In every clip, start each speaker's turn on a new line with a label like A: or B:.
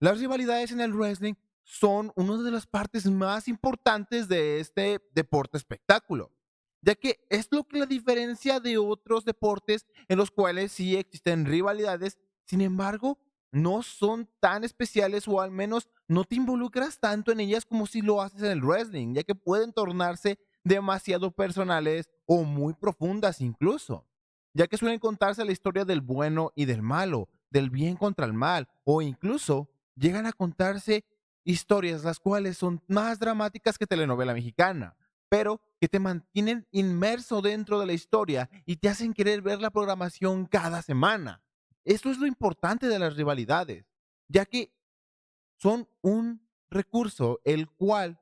A: Las rivalidades en el wrestling son una de las partes más importantes de este deporte espectáculo, ya que es lo que la diferencia de otros deportes en los cuales sí existen rivalidades, sin embargo, no son tan especiales o al menos no te involucras tanto en ellas como si lo haces en el wrestling, ya que pueden tornarse demasiado personales o muy profundas incluso, ya que suelen contarse la historia del bueno y del malo, del bien contra el mal, o incluso llegan a contarse historias las cuales son más dramáticas que telenovela mexicana, pero que te mantienen inmerso dentro de la historia y te hacen querer ver la programación cada semana. Esto es lo importante de las rivalidades, ya que son un recurso el cual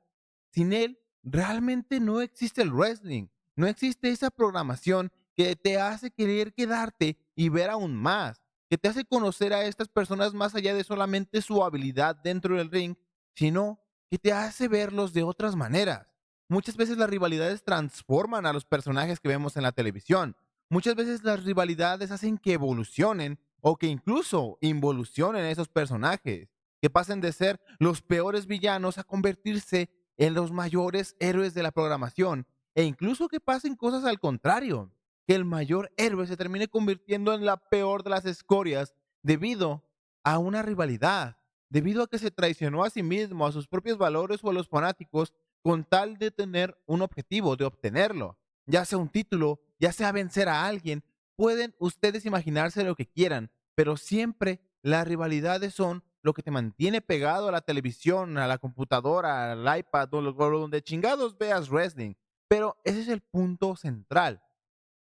A: sin él realmente no existe el wrestling, no existe esa programación que te hace querer quedarte y ver aún más, que te hace conocer a estas personas más allá de solamente su habilidad dentro del ring, sino que te hace verlos de otras maneras. Muchas veces las rivalidades transforman a los personajes que vemos en la televisión. Muchas veces las rivalidades hacen que evolucionen o que incluso involucionen esos personajes, que pasen de ser los peores villanos a convertirse en los mayores héroes de la programación, e incluso que pasen cosas al contrario, que el mayor héroe se termine convirtiendo en la peor de las escorias debido a una rivalidad, debido a que se traicionó a sí mismo, a sus propios valores o a los fanáticos con tal de tener un objetivo, de obtenerlo, ya sea un título, ya sea vencer a alguien. Pueden ustedes imaginarse lo que quieran, pero siempre las rivalidades son lo que te mantiene pegado a la televisión, a la computadora, al iPad o donde chingados veas wrestling. Pero ese es el punto central.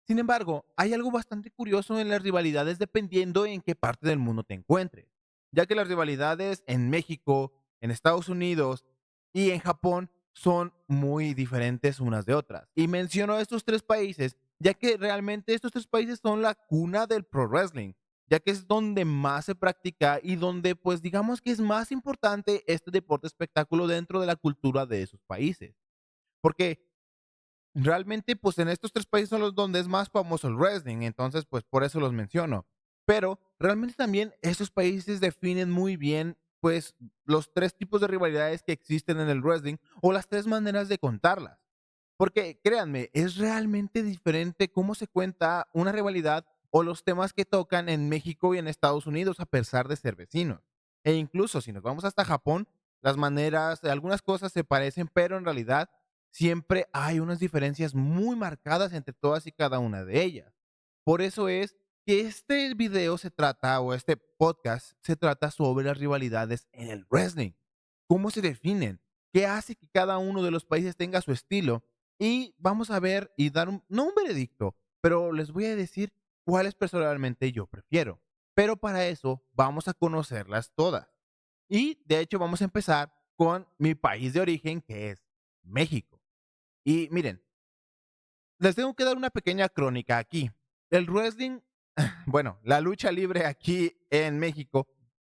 A: Sin embargo, hay algo bastante curioso en las rivalidades dependiendo en qué parte del mundo te encuentres, ya que las rivalidades en México, en Estados Unidos y en Japón son muy diferentes unas de otras. Y menciono estos tres países, ya que realmente estos tres países son la cuna del pro wrestling, ya que es donde más se practica y donde pues digamos que es más importante este deporte espectáculo dentro de la cultura de esos países. Porque realmente, pues en estos tres países son los donde es más famoso el wrestling, entonces pues por eso los menciono. Pero realmente también estos países definen muy bien pues los tres tipos de rivalidades que existen en el wrestling o las tres maneras de contarlas. Porque créanme, es realmente diferente cómo se cuenta una rivalidad o los temas que tocan en México y en Estados Unidos a pesar de ser vecinos. E incluso si nos vamos hasta Japón, las maneras, algunas cosas se parecen, pero en realidad siempre hay unas diferencias muy marcadas entre todas y cada una de ellas. Por eso es que este video se trata, o este podcast se trata sobre las rivalidades en el wrestling. ¿Cómo se definen? ¿Qué hace que cada uno de los países tenga su estilo? Y vamos a ver y dar no un veredicto, pero les voy a decir cuáles personalmente yo prefiero. Pero para eso vamos a conocerlas todas. Y de hecho vamos a empezar con mi país de origen, que es México. Y miren, les tengo que dar una pequeña crónica aquí. El wrestling, bueno, la lucha libre aquí en México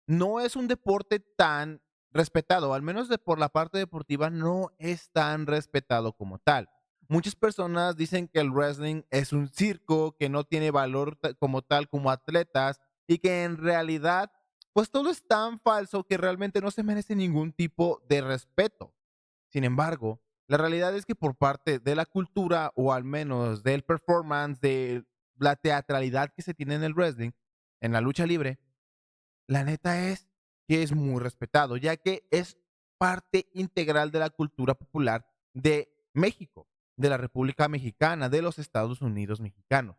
A: no es un deporte tan respetado, al menos por la parte deportiva no es tan respetado como tal. Muchas personas dicen que el wrestling es un circo, que no tiene valor como tal como atletas y que en realidad pues todo es tan falso que realmente no se merece ningún tipo de respeto. Sin embargo, la realidad es que por parte de la cultura o al menos del performance, de la teatralidad que se tiene en el wrestling, en la lucha libre, la neta es que es muy respetado, ya que es parte integral de la cultura popular de México, de la República Mexicana, de los Estados Unidos mexicanos.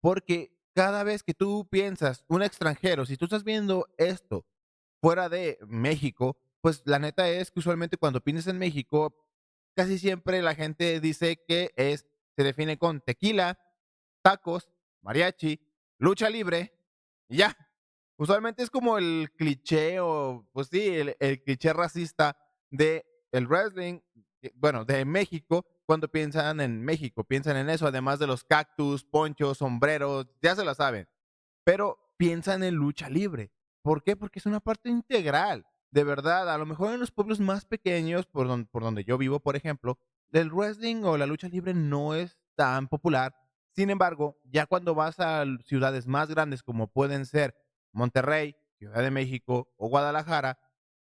A: Porque cada vez que tú piensas un extranjero, si tú estás viendo esto fuera de México, pues la neta es que usualmente cuando piensas en México, casi siempre la gente dice que se define con tequila, tacos, mariachi, lucha libre y ya. Usualmente es como el cliché o, pues sí, el cliché racista de el wrestling, bueno, de México, cuando piensan en México, piensan en eso, además de los cactus, ponchos, sombreros, ya se la saben, pero piensan en lucha libre. ¿Por qué? Porque es una parte integral. De verdad, a lo mejor en los pueblos más pequeños, por donde yo vivo, por ejemplo, el wrestling o la lucha libre no es tan popular. Sin embargo, ya cuando vas a ciudades más grandes como pueden ser Monterrey, Ciudad de México o Guadalajara,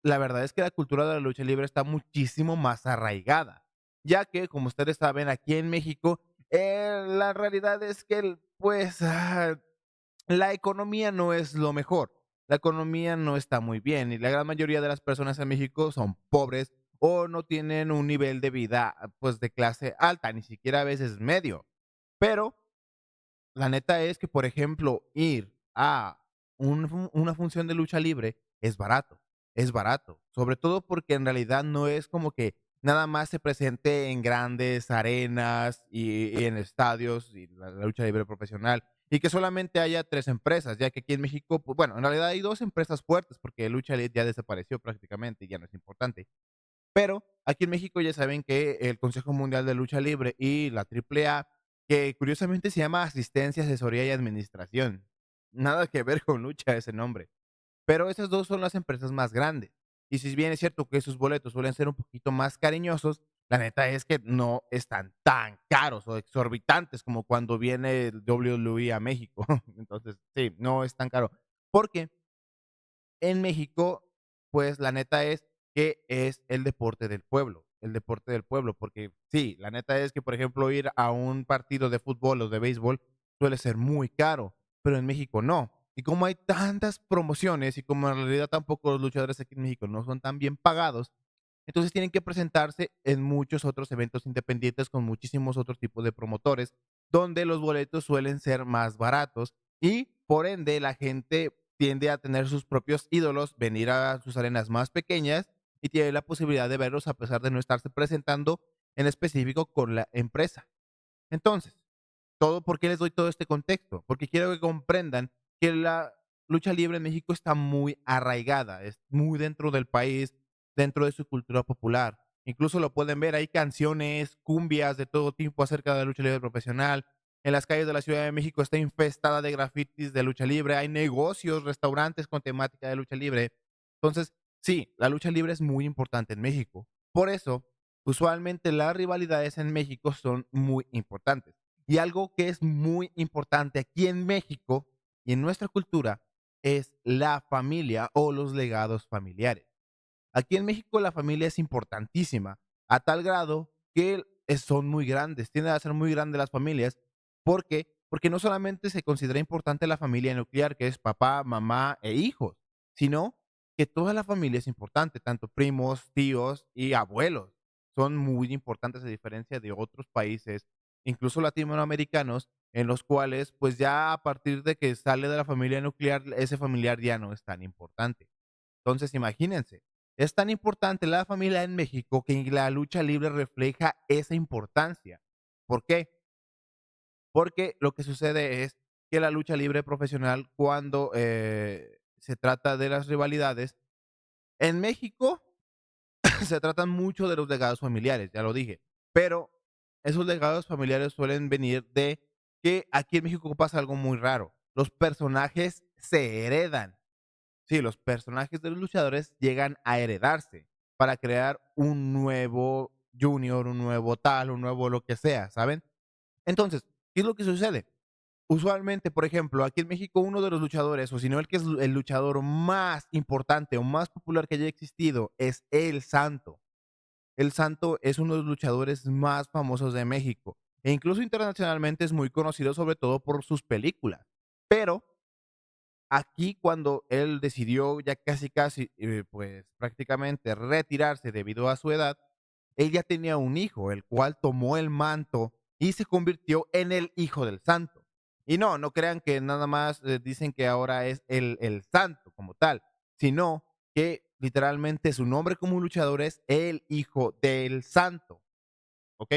A: la verdad es que la cultura de la lucha libre está muchísimo más arraigada, ya que, como ustedes saben, aquí en México, la realidad es que, pues, la economía no es lo mejor. La economía no está muy bien y la gran mayoría de las personas en México son pobres o no tienen un nivel de vida, pues, de clase alta, ni siquiera a veces medio. Pero la neta es que, por ejemplo, ir a una función de lucha libre es barato, sobre todo porque en realidad no es como que nada más se presente en grandes arenas y en estadios y la lucha libre profesional y que solamente haya 3 empresas, ya que aquí en México, pues, bueno, en realidad hay 2 empresas fuertes porque Lucha Elite ya desapareció prácticamente y ya no es importante. Pero aquí en México ya saben que el Consejo Mundial de Lucha Libre y la AAA, que curiosamente se llama Asistencia, Asesoría y Administración. Nada que ver con lucha ese nombre. Pero esas 2 son las empresas más grandes. Y si bien es cierto que sus boletos suelen ser un poquito más cariñosos, la neta es que no están tan caros o exorbitantes como cuando viene el WWE a México. Entonces, sí, no es tan caro. Porque en México, pues, la neta es que es el deporte del pueblo, porque sí, la neta es que, por ejemplo, ir a un partido de fútbol o de béisbol suele ser muy caro, pero en México no. Y como hay tantas promociones y como en realidad tampoco los luchadores aquí en México no son tan bien pagados, entonces tienen que presentarse en muchos otros eventos independientes con muchísimos otros tipos de promotores, donde los boletos suelen ser más baratos y por ende la gente tiende a tener sus propios ídolos, venir a sus arenas más pequeñas y tiene la posibilidad de verlos a pesar de no estarse presentando en específico con la empresa. Entonces, ¿por qué les doy todo este contexto? Porque quiero que comprendan que la lucha libre en México está muy arraigada, es muy dentro del país, dentro de su cultura popular. Incluso lo pueden ver, hay canciones, cumbias de todo tipo acerca de la lucha libre profesional. En las calles de la Ciudad de México está infestada de grafitis de lucha libre, hay negocios, restaurantes con temática de lucha libre. Entonces, sí, la lucha libre es muy importante en México. Por eso, usualmente las rivalidades en México son muy importantes. Y algo que es muy importante aquí en México y en nuestra cultura es la familia o los legados familiares. Aquí en México la familia es importantísima, a tal grado que son muy grandes, tienden a ser muy grandes las familias. ¿Por qué? Porque no solamente se considera importante la familia nuclear, que es papá, mamá e hijos, sino que toda la familia es importante, tanto primos, tíos y abuelos. Son muy importantes a diferencia de otros países, incluso latinoamericanos, en los cuales pues ya a partir de que sale de la familia nuclear, ese familiar ya no es tan importante. Entonces, imagínense, es tan importante la familia en México que la lucha libre refleja esa importancia. ¿Por qué? Porque lo que sucede es que la lucha libre profesional, cuando se trata de las rivalidades, en México se tratan mucho de los legados familiares, ya lo dije, pero esos legados familiares suelen venir de que aquí en México pasa algo muy raro. Los personajes se heredan. Sí, los personajes de los luchadores llegan a heredarse para crear un nuevo Junior, un nuevo tal, un nuevo lo que sea, ¿saben? Entonces, ¿qué es lo que sucede? Usualmente, por ejemplo, aquí en México uno de los luchadores, o si no el que es el luchador más importante o más popular que haya existido, es El Santo. El Santo es uno de los luchadores más famosos de México e incluso internacionalmente es muy conocido sobre todo por sus películas. Pero aquí cuando él decidió ya casi, casi, pues prácticamente retirarse debido a su edad, él ya tenía un hijo, el cual tomó el manto y se convirtió en el hijo del santo. Y no, no crean que nada más dicen que ahora es el santo como tal, sino que literalmente su nombre como luchador es el hijo del santo, ¿ok?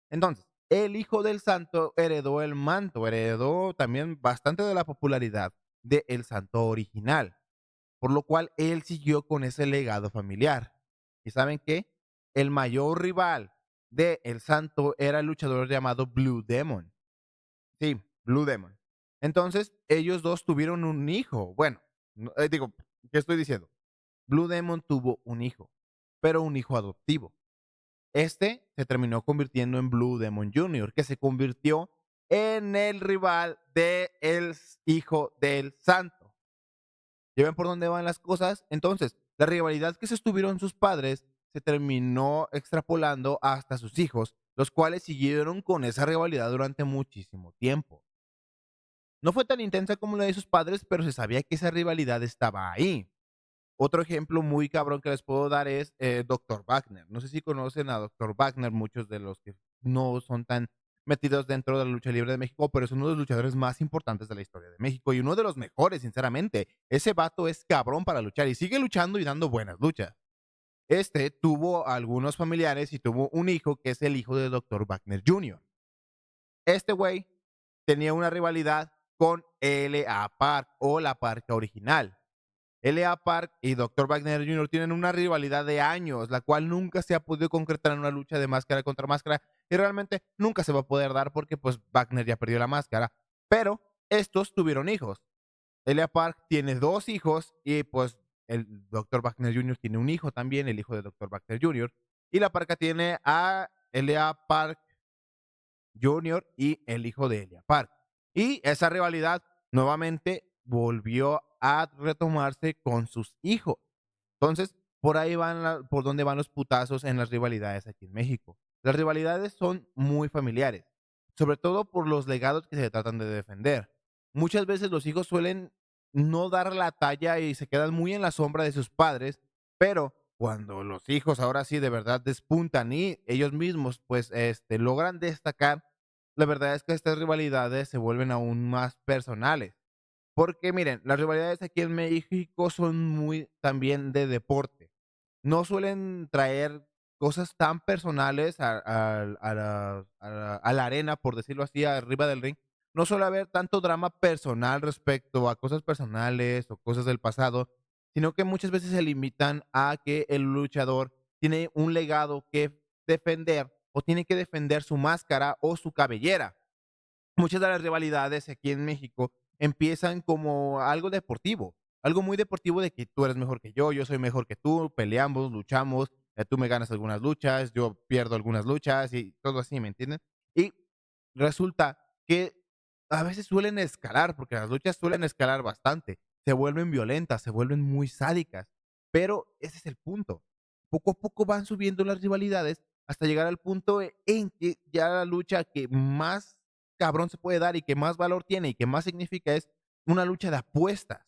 A: Entonces, el hijo del santo heredó el manto, heredó también bastante de la popularidad de el santo original, por lo cual él siguió con ese legado familiar. ¿Y saben qué? El mayor rival de el santo era el luchador llamado Blue Demon. Sí, Blue Demon. Entonces, ellos dos tuvieron un hijo. Bueno, digo, ¿qué estoy diciendo? Blue Demon tuvo un hijo, pero un hijo adoptivo. Este se terminó convirtiendo en Blue Demon Jr., que se convirtió en el rival de el hijo del santo. ¿Ya ven por dónde van las cosas? Entonces, La rivalidad que sostuvieron sus padres se terminó extrapolando hasta sus hijos, los cuales siguieron con esa rivalidad durante muchísimo tiempo. No fue tan intensa como la de sus padres, pero se sabía que esa rivalidad estaba ahí. Otro ejemplo muy cabrón que les puedo dar es Dr. Wagner. No sé si conocen a Dr. Wagner, muchos de los que no son tan metidos dentro de la lucha libre de México, pero es uno de los luchadores más importantes de la historia de México y uno de los mejores, sinceramente. Ese vato es cabrón para luchar y sigue luchando y dando buenas luchas. Este tuvo algunos familiares y tuvo un hijo que es el hijo de Dr. Wagner Jr. Este güey tenía una rivalidad con L.A. Park o la Parca original. L.A. Park y Dr. Wagner Jr. tienen una rivalidad de años, la cual nunca se ha podido concretar en una lucha de máscara contra máscara y realmente nunca se va a poder dar porque pues Wagner ya perdió la máscara. Pero estos tuvieron hijos. L.A. Park tiene dos hijos y pues el Dr. Wagner Jr. tiene un hijo también, el hijo de Dr. Wagner Jr. Y la Parca tiene a L.A. Park Jr. y el hijo de Elia Park. Y esa rivalidad nuevamente volvió a retomarse con sus hijos. Entonces, por ahí por donde van los putazos en las rivalidades aquí en México. Las rivalidades son muy familiares, sobre todo por los legados que se tratan de defender. Muchas veces los hijos suelen no dar la talla y se quedan muy en la sombra de sus padres, pero cuando los hijos ahora sí de verdad despuntan y ellos mismos pues logran destacar, la verdad es que estas rivalidades se vuelven aún más personales. Porque miren, las rivalidades aquí en México son muy también de deporte. No suelen traer cosas tan personales a la arena, por decirlo así, arriba del ring. No suele haber tanto drama personal respecto a cosas personales o cosas del pasado, sino que muchas veces se limitan a que el luchador tiene un legado que defender o tiene que defender su máscara o su cabellera. Muchas de las rivalidades aquí en México empiezan como algo deportivo, algo muy deportivo de que tú eres mejor que yo soy mejor que tú, peleamos, luchamos, tú me ganas algunas luchas, yo pierdo algunas luchas y todo así, ¿me entienden? Y resulta que a veces suelen escalar, porque las luchas suelen escalar bastante, se vuelven violentas, se vuelven muy sádicas, pero ese es el punto. Poco a poco van subiendo las rivalidades hasta llegar al punto en que ya la lucha que más cabrón se puede dar y que más valor tiene y que más significa es una lucha de apuestas.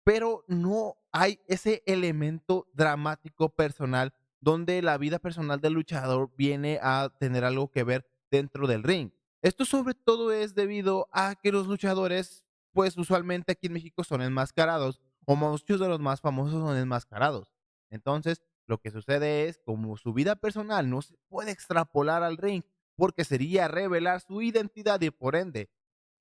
A: Pero no hay ese elemento dramático personal donde la vida personal del luchador viene a tener algo que ver dentro del ring. Esto sobre todo es debido a que los luchadores, pues usualmente aquí en México son enmascarados o muchos de los más famosos son enmascarados. Entonces, lo que sucede es, como su vida personal no se puede extrapolar al ring, porque sería revelar su identidad y por ende,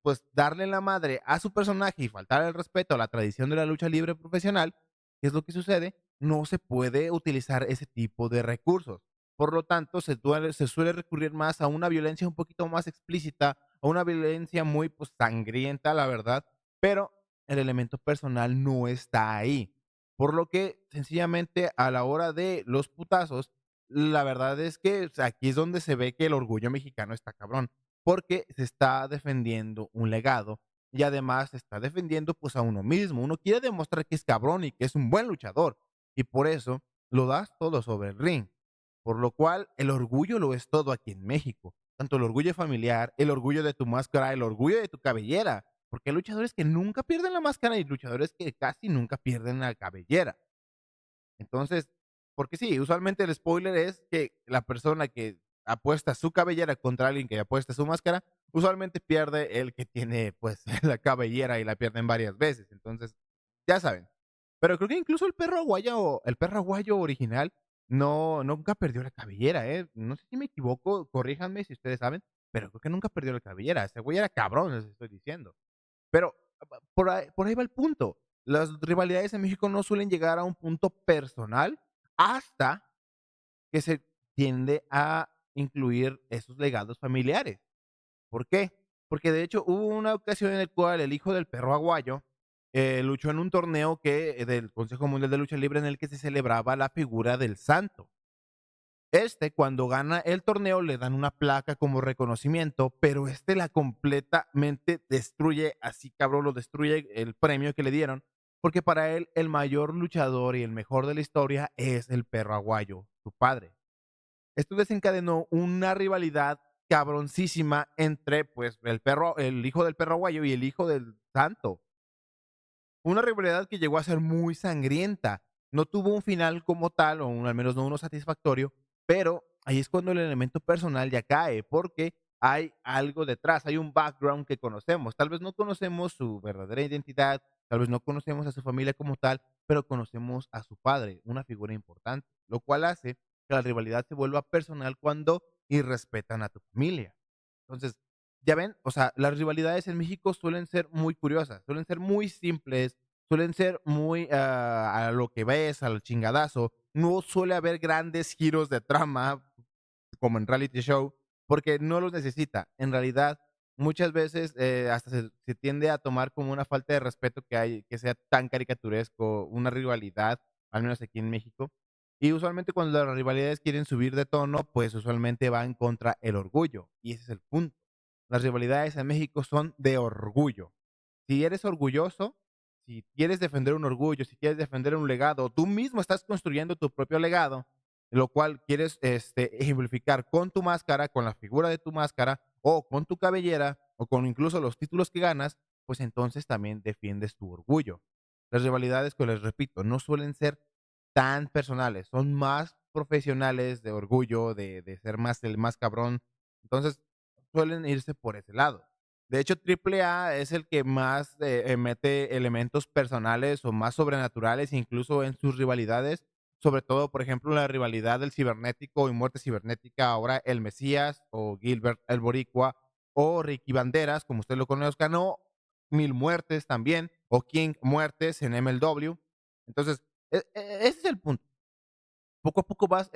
A: pues darle la madre a su personaje y faltar el respeto a la tradición de la lucha libre profesional, ¿qué es lo que sucede? No se puede utilizar ese tipo de recursos. Por lo tanto, se suele recurrir más a una violencia un poquito más explícita, a una violencia muy pues, sangrienta, la verdad, pero el elemento personal no está ahí. Por lo que sencillamente a la hora de los putazos, la verdad es que o sea, aquí es donde se ve que el orgullo mexicano está cabrón, porque se está defendiendo un legado y además se está defendiendo pues a uno mismo. Uno quiere demostrar que es cabrón y que es un buen luchador y por eso lo das todo sobre el ring. Por lo cual el orgullo lo es todo aquí en México. Tanto el orgullo familiar, el orgullo de tu máscara, el orgullo de tu cabellera. Porque hay luchadores que nunca pierden la máscara y luchadores que casi nunca pierden la cabellera. Entonces, porque sí, usualmente el spoiler es que la persona que apuesta su cabellera contra alguien que apuesta su máscara, usualmente pierde el que tiene pues la cabellera y la pierden varias veces. Entonces, ya saben. Pero creo que incluso el perro aguayo original, no, nunca perdió la cabellera, ¿eh? No sé si me equivoco, corríjanme si ustedes saben, pero creo que nunca perdió la cabellera. Ese güey era cabrón, les estoy diciendo. Pero por ahí va el punto. Las rivalidades en México no suelen llegar a un punto personal hasta que se tiende a incluir esos legados familiares. ¿Por qué? Porque de hecho hubo una ocasión en la cual el hijo del perro aguayo luchó en un torneo del Consejo Mundial de Lucha Libre en el que se celebraba la figura del santo. Cuando gana el torneo, le dan una placa como reconocimiento, pero la completamente destruye, así cabrón, lo destruye el premio que le dieron, porque para él el mayor luchador y el mejor de la historia es el perro aguayo, su padre. Esto desencadenó una rivalidad cabroncísima entre, pues, el hijo del perro aguayo y el hijo del santo. Una rivalidad que llegó a ser muy sangrienta. No tuvo un final como tal, al menos no uno satisfactorio, pero ahí es cuando el elemento personal ya cae, porque hay algo detrás, hay un background que conocemos. Tal vez no conocemos su verdadera identidad, tal vez no conocemos a su familia como tal, pero conocemos a su padre, una figura importante, lo cual hace que la rivalidad se vuelva personal cuando irrespetan a tu familia. Entonces, ya ven, o sea, las rivalidades en México suelen ser muy curiosas, suelen ser muy simples, suelen ser muy a lo que ves, al chingadazo. No suele haber grandes giros de trama como en reality show, porque no los necesita. En realidad, muchas veces hasta se tiende a tomar como una falta de respeto que sea tan caricaturesco, una rivalidad, al menos aquí en México. Y usualmente cuando las rivalidades quieren subir de tono, pues usualmente van contra el orgullo. Y ese es el punto. Las rivalidades en México son de orgullo. Si eres orgulloso, si quieres defender un orgullo, si quieres defender un legado, tú mismo estás construyendo tu propio legado, lo cual quieres ejemplificar con tu máscara, con la figura de tu máscara, o con tu cabellera, o con incluso los títulos que ganas, pues entonces también defiendes tu orgullo. Las rivalidades, que les repito, no suelen ser tan personales, son más profesionales de orgullo, de ser más el más cabrón. Entonces, suelen irse por ese lado. De hecho, Triple A es el que más mete elementos personales o más sobrenaturales, incluso en sus rivalidades. Sobre todo, por ejemplo, la rivalidad del cibernético y muerte cibernética, ahora el Mesías o Gilbert el Boricua o Ricky Banderas, como usted lo conozca, no, Mil Muertes también, o King Muertes en MLW. Entonces, ese es el punto. Poco a poco vas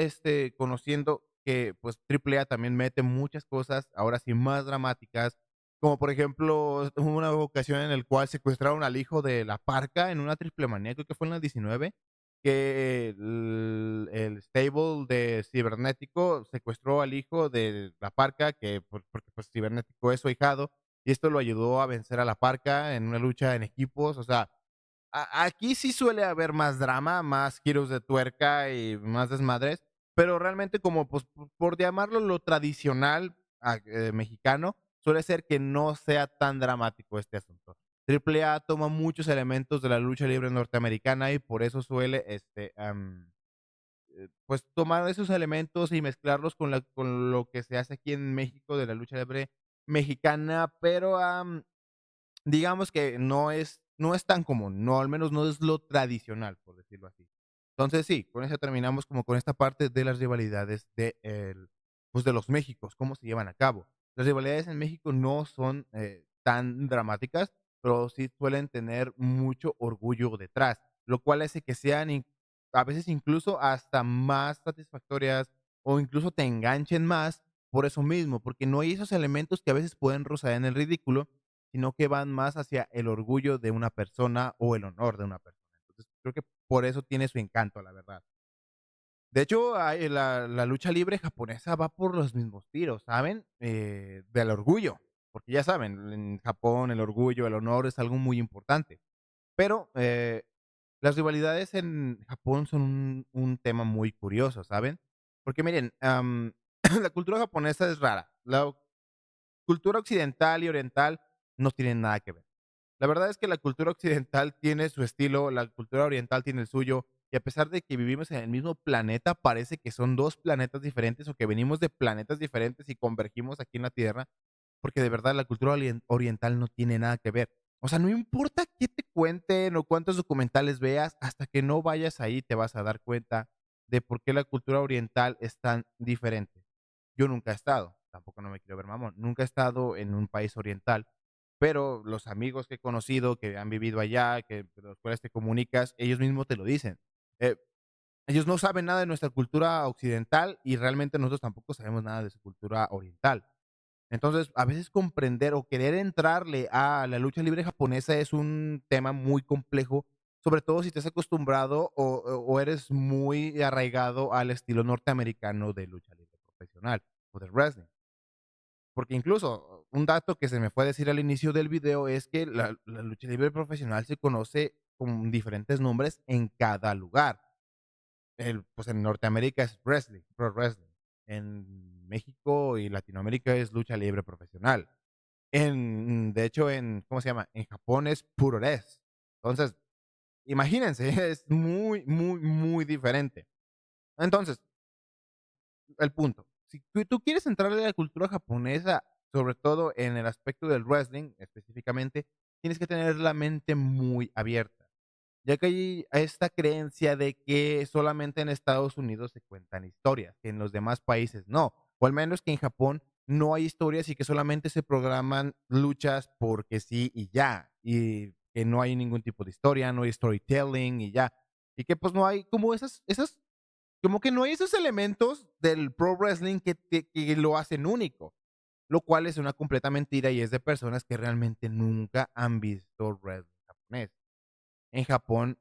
A: conociendo que pues Triple A también mete muchas cosas, ahora sí más dramáticas, como por ejemplo, hubo una ocasión en el cual secuestraron al hijo de la Parca en una triple manía, creo que fue en la 19, que el stable de Cibernético secuestró al hijo de la Parca, porque pues Cibernético es su ahijado, y esto lo ayudó a vencer a la Parca en una lucha en equipos. O sea, aquí sí suele haber más drama, más giros de tuerca y más desmadres, pero realmente como pues por llamarlo lo tradicional mexicano, suele ser que no sea tan dramático este asunto. Triple A toma muchos elementos de la lucha libre norteamericana y por eso suele pues tomar esos elementos y mezclarlos con lo que se hace aquí en México de la lucha libre mexicana, pero digamos que no es tan común, no, al menos no es lo tradicional, por decirlo así. Entonces sí, con eso terminamos como con esta parte de las rivalidades pues de los Méxicos, cómo se llevan a cabo. Las rivalidades en México no son tan dramáticas, pero sí suelen tener mucho orgullo detrás, lo cual hace que sean a veces incluso hasta más satisfactorias o incluso te enganchen más por eso mismo, porque no hay esos elementos que a veces pueden rozar en el ridículo, sino que van más hacia el orgullo de una persona o el honor de una persona. Entonces, creo que por eso tiene su encanto, la verdad. De hecho, la lucha libre japonesa va por los mismos tiros, ¿saben? Del orgullo, porque ya saben, en Japón el orgullo, el honor es algo muy importante. Pero las rivalidades en Japón son un tema muy curioso, ¿saben? Porque miren, la cultura japonesa es rara. La cultura occidental y oriental no tienen nada que ver. La verdad es que la cultura occidental tiene su estilo, la cultura oriental tiene el suyo, y a pesar de que vivimos en el mismo planeta, parece que son dos planetas diferentes o que venimos de planetas diferentes y convergimos aquí en la Tierra, porque de verdad la cultura oriental no tiene nada que ver. O sea, no importa qué te cuenten o cuántos documentales veas, hasta que no vayas ahí te vas a dar cuenta de por qué la cultura oriental es tan diferente. Yo nunca he estado, tampoco no me quiero ver mamón, nunca he estado en un país oriental, pero los amigos que he conocido, que han vivido allá, que de los cuales te comunicas, ellos mismos te lo dicen. Eh, Ellos no saben nada de nuestra cultura occidental y realmente nosotros tampoco sabemos nada de su cultura oriental. Entonces, a veces comprender o querer entrarle a la lucha libre japonesa es un tema muy complejo, sobre todo si te has acostumbrado o eres muy arraigado al estilo norteamericano de lucha libre profesional o de wrestling. Porque incluso un dato que se me fue a decir al inicio del video es que la lucha libre profesional se conoce con diferentes nombres en cada lugar. Pues en Norteamérica es wrestling, pro wrestling. En México y Latinoamérica es lucha libre profesional. De hecho, ¿cómo se llama? En Japón es Puroresu. Entonces, imagínense, es muy, muy, muy diferente. Entonces, el punto. Si tú quieres entrarle a la cultura japonesa, sobre todo en el aspecto del wrestling específicamente, tienes que tener la mente muy abierta, ya que hay esta creencia de que solamente en Estados Unidos se cuentan historias, que en los demás países no, o al menos que en Japón no hay historias y que solamente se programan luchas porque sí y ya, y que no hay ningún tipo de historia, no hay storytelling y ya, y que pues no hay como esas como que no hay esos elementos del pro wrestling que lo hacen único, lo cual es una completa mentira y es de personas que realmente nunca han visto wrestling japonés. En Japón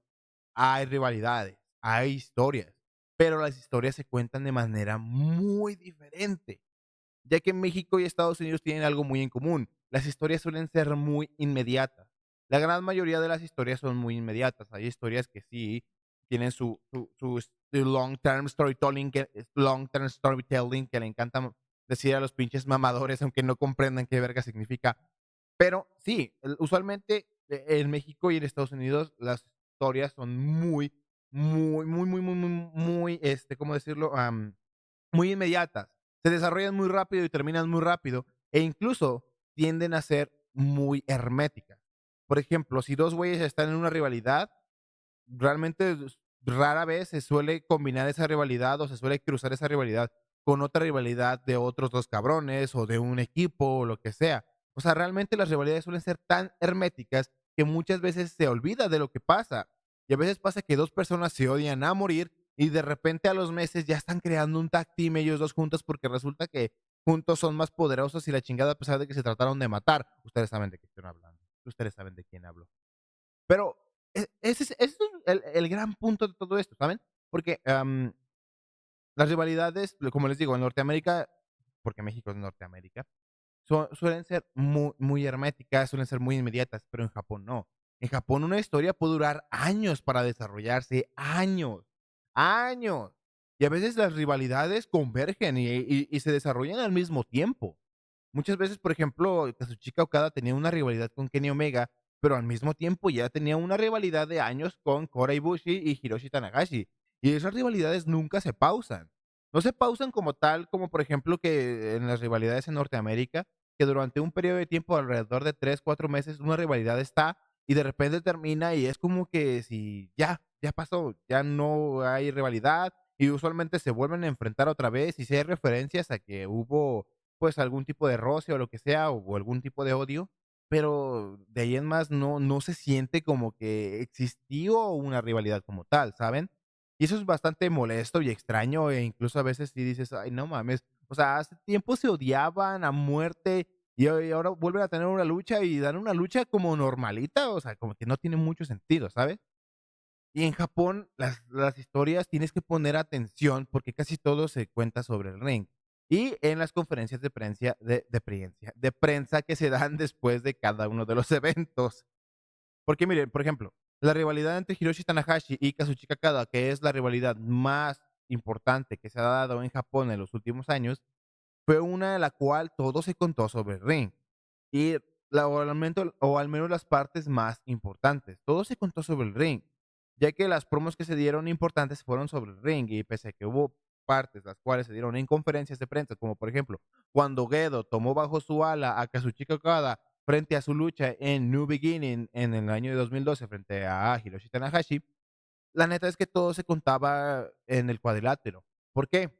A: hay rivalidades, hay historias, pero las historias se cuentan de manera muy diferente, ya que México y Estados Unidos tienen algo muy en común. Las historias suelen ser muy inmediatas. La gran mayoría de las historias son muy inmediatas. Hay historias que sí tienen su long term storytelling que le encanta decir a los pinches mamadores, aunque no comprendan qué verga significa. Pero sí, usualmente en México y en Estados Unidos las historias son muy, muy, muy, muy, muy, muy, muy, ¿cómo decirlo? Muy inmediatas. Se desarrollan muy rápido y terminan muy rápido, e incluso tienden a ser muy herméticas. Por ejemplo, si dos güeyes están en una rivalidad, realmente rara vez se suele combinar esa rivalidad o se suele cruzar esa rivalidad con otra rivalidad de otros dos cabrones o de un equipo o lo que sea. O sea, realmente las rivalidades suelen ser tan herméticas que muchas veces se olvida de lo que pasa. Y a veces pasa que dos personas se odian a morir y de repente a los meses ya están creando un tag team ellos dos juntos porque resulta que juntos son más poderosos y la chingada a pesar de que se trataron de matar. Ustedes saben de qué estoy hablando. Ustedes saben de quién hablo. Pero ese es el gran punto de todo esto, ¿saben? Porque las rivalidades, como les digo, en Norteamérica, porque México es Norteamérica, suelen ser muy, muy herméticas, suelen ser muy inmediatas, pero en Japón no. En Japón una historia puede durar años para desarrollarse, años, años. Y a veces las rivalidades convergen y se desarrollan al mismo tiempo. Muchas veces, por ejemplo, Kazuchika Okada tenía una rivalidad con Kenny Omega, pero al mismo tiempo ya tenía una rivalidad de años con Kota Ibushi y Hiroshi Tanahashi. Y esas rivalidades nunca se pausan. No se pausan como tal, como por ejemplo que en las rivalidades en Norteamérica, que durante un periodo de tiempo alrededor de 3, 4 meses una rivalidad está y de repente termina y es como que si ya pasó, ya no hay rivalidad y usualmente se vuelven a enfrentar otra vez y si hay referencias a que hubo pues algún tipo de roce o lo que sea o algún tipo de odio, pero de ahí en más no se siente como que existió una rivalidad como tal, ¿saben? Y eso es bastante molesto y extraño, e incluso a veces sí dices: "Ay, no mames". O sea, hace tiempo se odiaban a muerte y ahora vuelven a tener una lucha y dan una lucha como normalita, o sea, como que no tiene mucho sentido, ¿sabes? Y en Japón, las historias tienes que poner atención porque casi todo se cuenta sobre el ring. Y en las conferencias de prensa que se dan después de cada uno de los eventos. Porque miren, por ejemplo, la rivalidad entre Hiroshi Tanahashi y Kazuchika Okada, que es la rivalidad más importante que se ha dado en Japón en los últimos años, fue una de la cual todo se contó sobre el ring. Y o al menos las partes más importantes. Todo se contó sobre el ring, ya que las promos que se dieron importantes fueron sobre el ring y pese a que hubo partes las cuales se dieron en conferencias de prensa, como por ejemplo cuando Gedo tomó bajo su ala a Kazuchika Okada frente a su lucha en New Beginning en el año de 2012 frente a Hiroshi Tanahashi, la neta es que todo se contaba en el cuadrilátero. ¿Por qué?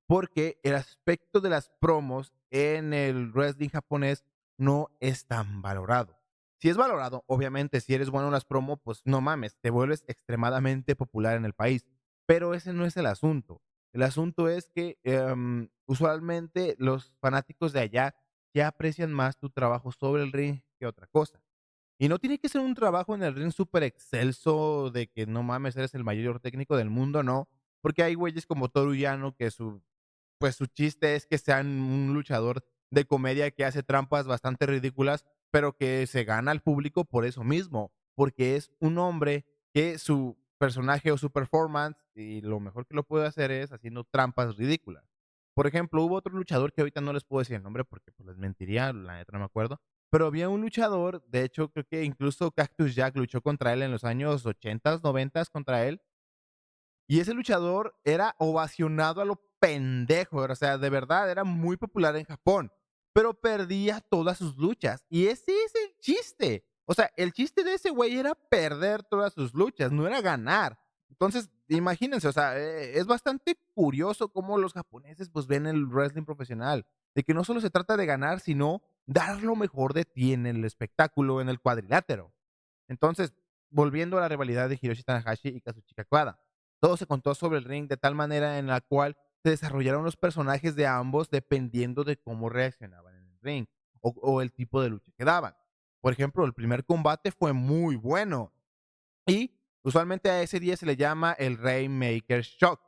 A: Porque el aspecto de las promos en el wrestling japonés no es tan valorado. Si es valorado, obviamente, si eres bueno en las promos, pues no mames, te vuelves extremadamente popular en el país. Pero ese no es el asunto. El asunto es que usualmente los fanáticos de allá ya aprecian más tu trabajo sobre el ring que otra cosa. Y no tiene que ser un trabajo en el ring súper excelso de que no mames, eres el mayor técnico del mundo, no. Porque hay güeyes como Toru Yano que pues su chiste es que sean un luchador de comedia que hace trampas bastante ridículas, pero que se gana al público por eso mismo. porque es un hombre que su personaje o su performance, y lo mejor que lo puede hacer es haciendo trampas ridículas. Por ejemplo, hubo otro luchador que ahorita no les puedo decir el nombre porque pues les mentiría, la neta no me acuerdo, pero había un luchador, de hecho creo que incluso Cactus Jack luchó contra él en los años 80s, 90s contra él, y ese luchador era ovacionado a lo pendejo, o sea, de verdad era muy popular en Japón, pero perdía todas sus luchas. Y ese es el chiste. O sea, el chiste de ese güey era perder todas sus luchas, no era ganar. Entonces, imagínense, o sea, es bastante curioso cómo los japoneses pues ven el wrestling profesional, de que no solo se trata de ganar, sino dar lo mejor de ti en el espectáculo, en el cuadrilátero. Entonces, volviendo a la rivalidad de Hiroshi Tanahashi y Kazuchika Okada, todo se contó sobre el ring de tal manera en la cual se desarrollaron los personajes de ambos dependiendo de cómo reaccionaban en el ring o el tipo de lucha que daban. Por ejemplo, el primer combate fue muy bueno y usualmente a ese día se le llama el Rainmaker Shock.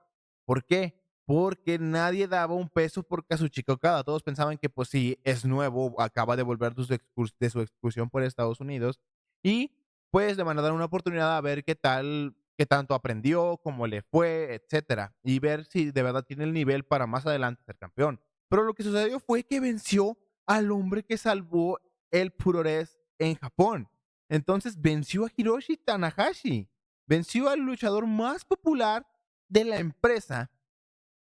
A: ¿Por qué? Porque nadie daba un peso por Kazuchika Okada. Todos pensaban que, pues sí, es nuevo, acaba de volver de su excursión por Estados Unidos y pues le van a dar una oportunidad a ver qué tal, qué tanto aprendió, cómo le fue, etcétera, y ver si de verdad tiene el nivel para más adelante ser campeón. Pero lo que sucedió fue que venció al hombre que salvó el Purores en Japón. Entonces venció a Hiroshi Tanahashi, venció al luchador más popular de la empresa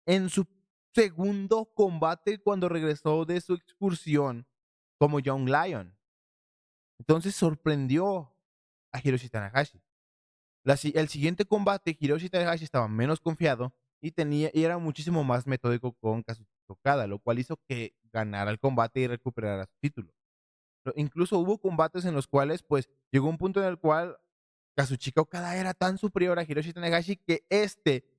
A: en su segundo combate cuando regresó de su excursión como Young Lion. Entonces sorprendió a Hiroshi Tanahashi. El siguiente combate, Hiroshi Tanahashi estaba menos confiado y era muchísimo más metódico con Kazuchika Okada, lo cual hizo que ganara el combate y recuperara su título. Incluso hubo combates en los cuales, pues, llegó un punto en el cual Kazuchika Okada era tan superior a Hiroshi Tanahashi que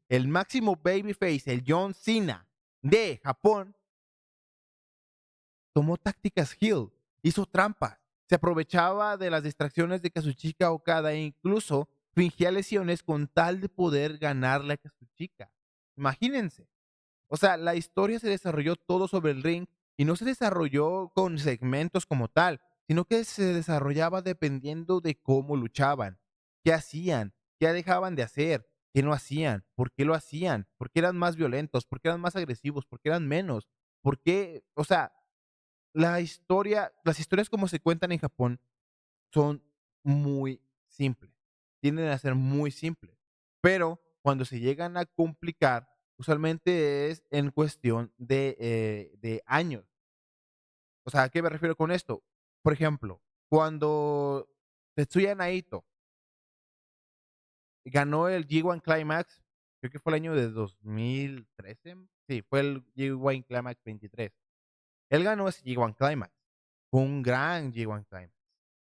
A: el máximo babyface, el John Cena de Japón, tomó tácticas heel, hizo trampas, se aprovechaba de las distracciones de Kazuchika Okada e incluso fingía lesiones con tal de poder ganarle a Kazuchika. Imagínense. O sea, la historia se desarrolló todo sobre el ring y no se desarrolló con segmentos como tal, sino que se desarrollaba dependiendo de cómo luchaban, qué hacían, qué dejaban de hacer, qué no hacían, por qué eran más violentos, por qué eran más agresivos, por qué eran menos, por qué, o sea, las historias como se cuentan en Japón son muy simples, tienden a ser muy simples, pero cuando se llegan a complicar, usualmente es en cuestión de años. O sea, ¿a qué me refiero con esto? Por ejemplo, cuando Tetsuya Naito ganó el G1 Climax, creo que fue el año de 2013, sí, fue el G1 Climax 23. Él ganó ese G1 Climax, fue un gran G1 Climax.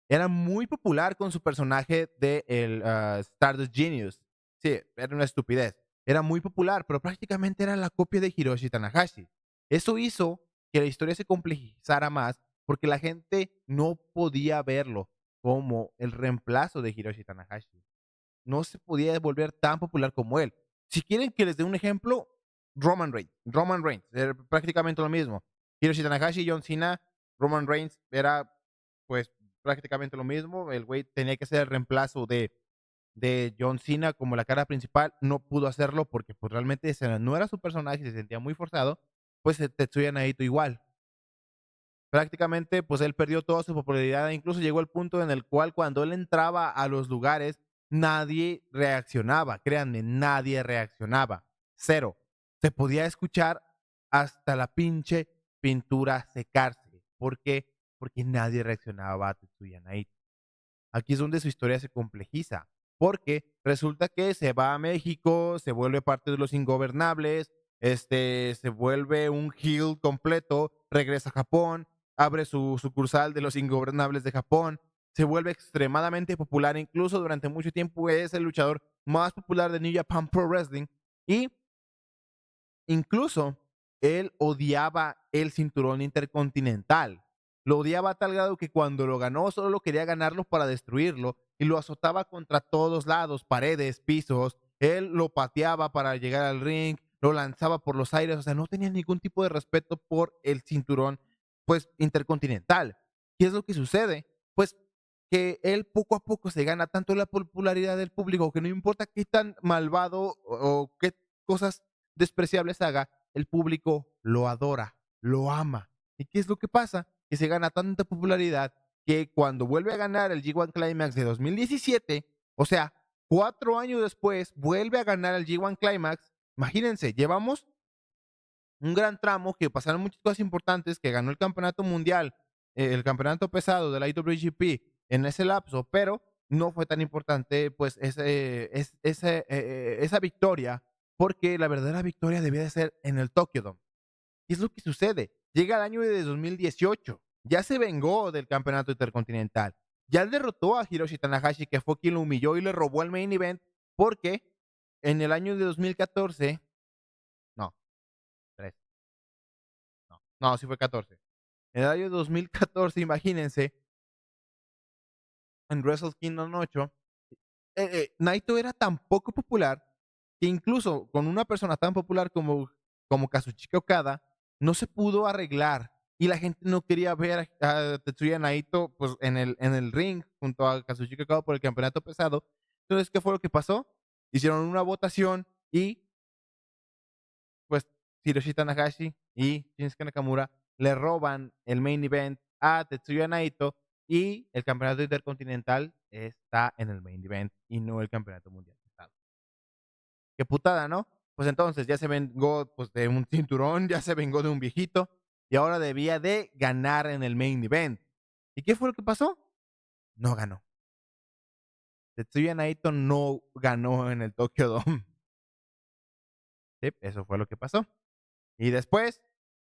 A: Era muy popular con su personaje de el Stardust Genius. Sí, era una estupidez. Era muy popular, pero prácticamente era la copia de Hiroshi Tanahashi. Eso hizo que la historia se complejizara más porque la gente no podía verlo como el reemplazo de Hiroshi Tanahashi. No se podía volver tan popular como él. Si quieren que les dé un ejemplo, Roman Reigns. Roman Reigns era prácticamente lo mismo. Hiroshi Tanahashi, John Cena, Roman Reigns era pues prácticamente lo mismo. El güey tenía que ser el reemplazo de John Cena como la cara principal. No pudo hacerlo porque pues realmente ese no era su personaje y se sentía muy forzado. Pues Tetsuya Naito igual. Prácticamente pues él perdió toda su popularidad. Incluso llegó al punto en el cual cuando él entraba a los lugares nadie reaccionaba. Créanme, nadie reaccionaba. Cero. Se podía escuchar hasta la pinche pintura secarse. ¿Por qué? Porque nadie reaccionaba a Tetsuya Naito. Aquí es donde su historia se complejiza, porque resulta que se va a México, se vuelve parte de los ingobernables, se vuelve un heel completo, regresa a Japón, abre su sucursal de los ingobernables de Japón, se vuelve extremadamente popular, incluso durante mucho tiempo es el luchador más popular de New Japan Pro Wrestling y incluso él odiaba el cinturón intercontinental. Lo odiaba a tal grado que cuando lo ganó solo quería ganarlo para destruirlo y lo azotaba contra todos lados, paredes, pisos. Él lo pateaba para llegar al ring, lo lanzaba por los aires, o sea, no tenía ningún tipo de respeto por el cinturón, pues, intercontinental. ¿Qué es lo que sucede? Pues que él poco a poco se gana tanto la popularidad del público que no importa qué tan malvado o qué cosas despreciables haga, el público lo adora, lo ama. ¿Y qué es lo que pasa? Que se gana tanta popularidad que cuando vuelve a ganar el G1 Climax de 2017, o sea, 4 años después, vuelve a ganar el G1 Climax. Imagínense, llevamos un gran tramo que pasaron muchas cosas importantes, que ganó el campeonato mundial, el campeonato pesado de la IWGP en ese lapso, pero no fue tan importante pues esa victoria, porque la verdadera victoria debía de ser en el Tokyo Dome. ¿Qué es lo que sucede? Llega el año de 2018, ya se vengó del campeonato intercontinental, ya derrotó a Hiroshi Tanahashi, que fue quien lo humilló y le robó el main event, porque en el año de 2014, no, 3, no, sí fue 14. En el año 2014, imagínense, en Wrestle Kingdom 8, Naito era tan poco popular que incluso con una persona tan popular como Kazuchika Okada, no se pudo arreglar y la gente no quería ver a Tetsuya Naito pues, en el ring junto a Kazuchika Okada por el campeonato pesado. Entonces, ¿qué fue lo que pasó? Hicieron una votación y pues Hiroshi Tanahashi y Shinsuke Nakamura le roban el main event a Tetsuya Naito y el campeonato intercontinental está en el main event y no el campeonato mundial pesado. Qué putada, ¿no? Pues entonces ya se vengó pues, de un cinturón, ya se vengó de un viejito y ahora debía de ganar en el main event. ¿Y qué fue lo que pasó? No ganó. Tetsuya Naito no ganó en el Tokyo Dome. Sí, eso fue lo que pasó. Y después